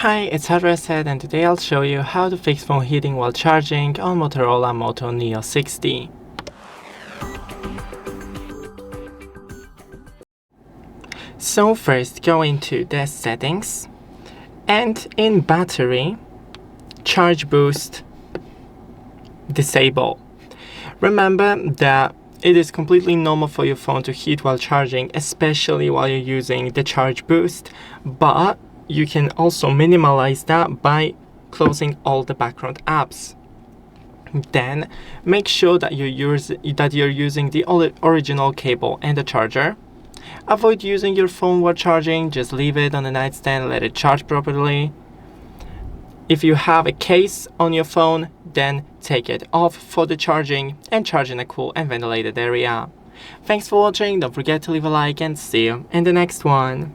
Hi, it's Said, and today I'll show you how to fix phone heating while charging on Motorola Moto Neo 60. So first go into the settings and in battery, charge boost, disable. Remember that it is completely normal for your phone to heat while charging, especially while you're using the charge boost, but you can also minimize that by closing all the background apps. Then make sure that you're using the original cable and the charger. Avoid using your phone while charging, just leave it on the nightstand, let it charge properly. If you have a case on your phone, then take it off for the charging and charge in a cool and ventilated area. Thanks for watching, don't forget to leave a like and see you in the next one.